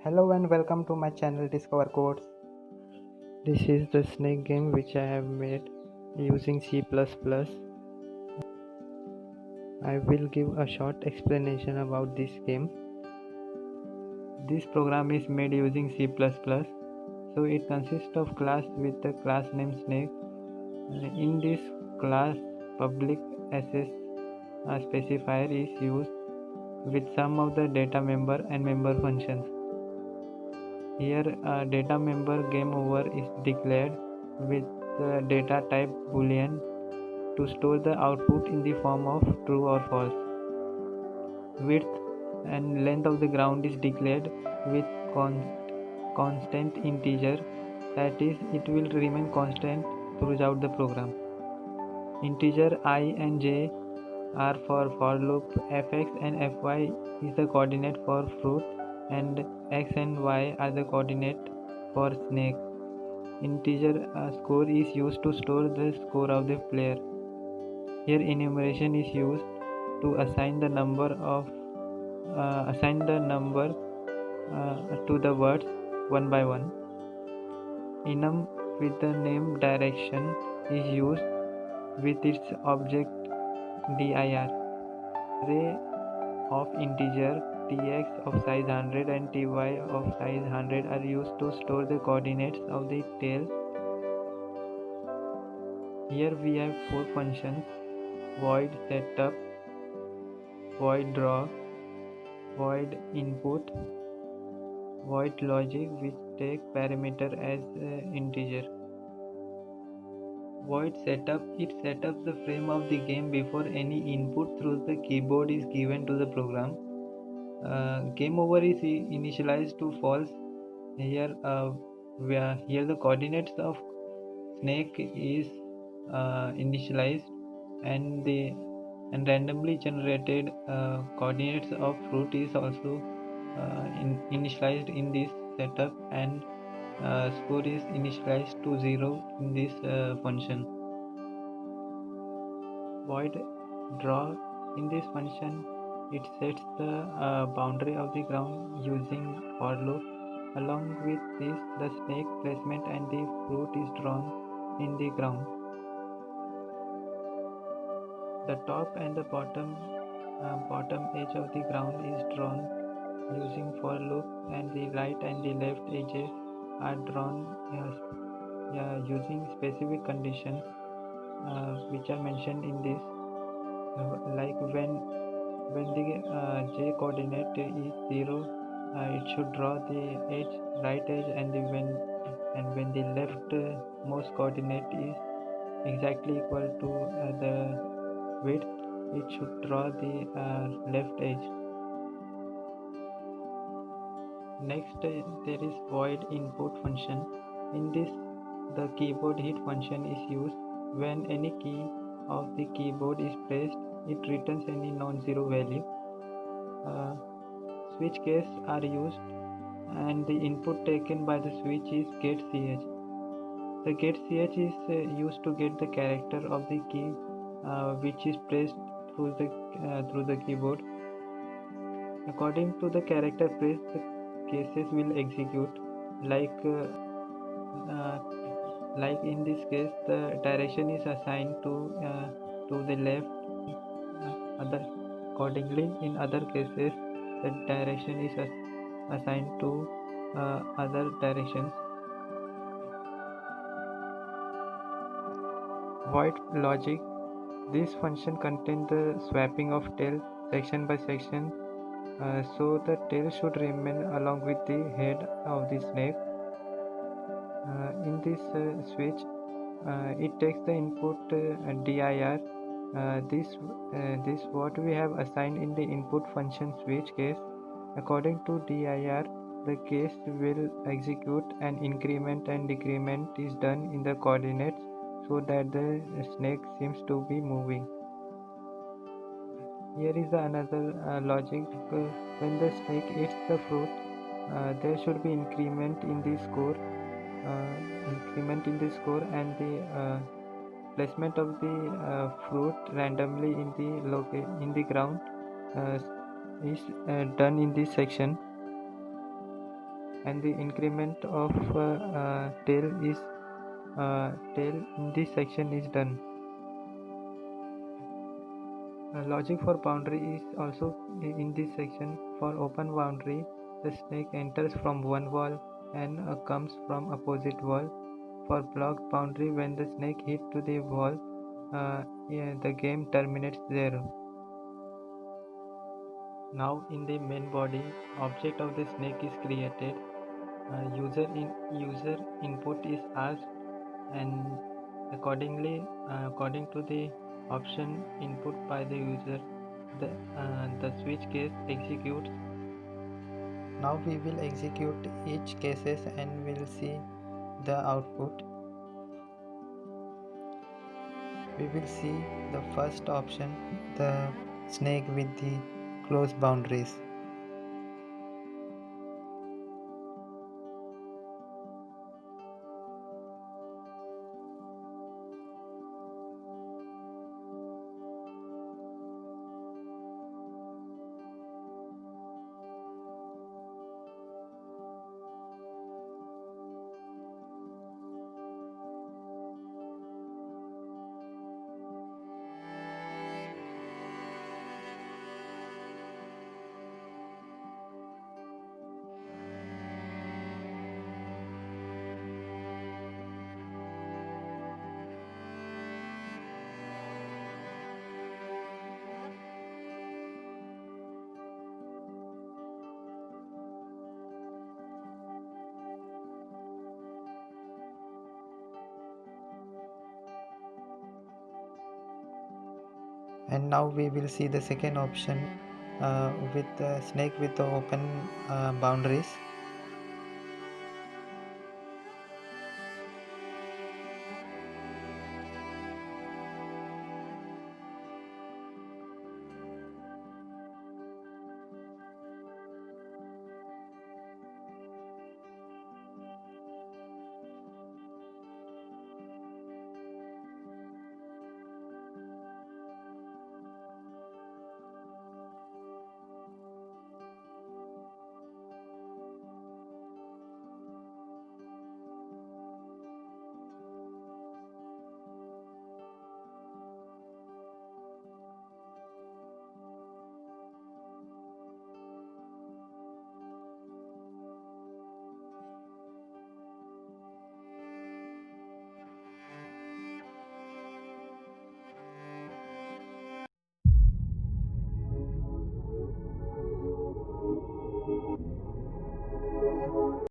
Hello and welcome to my channel Discover Codes. This is the snake game which I have made using C++. I will give a short explanation about this game. This program is made using C++. So it consists of class with the class name snake. In this class, public access specifier is used with some of the data member and member functions. Here data member game over is declared with the data type boolean to store the output in the form of true or false. Width and length of the ground is declared with constant integer, that is, it will remain constant throughout the program. Integer I and j are for loop, fx and fy is the coordinate for fruit, and x and y are the coordinate for snake. Integer score is used to store the score of the player. Here enumeration is used to assign the number to the words one by one. Enum with the name direction is used with its object dir. Array of integer tx of size 100 and ty of size 100 are used to store the coordinates of the tail. Here we have four functions: void setup, void draw, void input, void logic, which take parameter as integer. Void setup, it sets up the frame of the game before any input through the keyboard is given to the program. Game over is initialized to false. Here the coordinates of snake is initialized, and randomly generated coordinates of fruit is also initialized in this setup, and score is initialized to 0 in this function. Void draw, in this function it sets the boundary of the ground using for loop. Along with this, the snake placement and the fruit is drawn in the ground. The top and the bottom edge of the ground is drawn using for loop, and the right and the left edges are drawn using specific conditions which are mentioned in this, like when the j coordinate is 0, it should draw the right edge, and when the left most coordinate is exactly equal to the width, it should draw the left edge. Next there is void input function. In this, the keyboard hit function is used. When any key of the keyboard is pressed, it returns any non-zero value. Switch keys are used, and the input taken by the switch is get ch. The get ch is used to get the character of the key which is pressed through the keyboard. According to the character pressed, the cases will execute. Like in this case, the direction is assigned to the left. Accordingly, in other cases, the direction is assigned to other directions. Void logic. This function contains the swapping of tail section by section, so the tail should remain along with the head of the snake. In this switch, it takes the input dir. This what we have assigned in the input function switch case. According to dir, the case will execute, and increment and decrement is done in the coordinates so that the snake seems to be moving. Here is another logic. When the snake eats the fruit, there should be increment in the score, and the placement of the fruit randomly in the ground is done in this section. and the increment of tail in this section is done. Logic for boundary is also in this section. For open boundary, the snake enters from one wall and comes from opposite wall. For blocked boundary, when the snake hits to the wall, the game terminates there. Now in the main body, object of the snake is created. User input is asked, and according to the option input by the user, the switch case executes. Now we will execute each cases and we'll see the output. We will see the first option, the snake with the closed boundaries. And now we will see the second option with the snake with the open boundaries.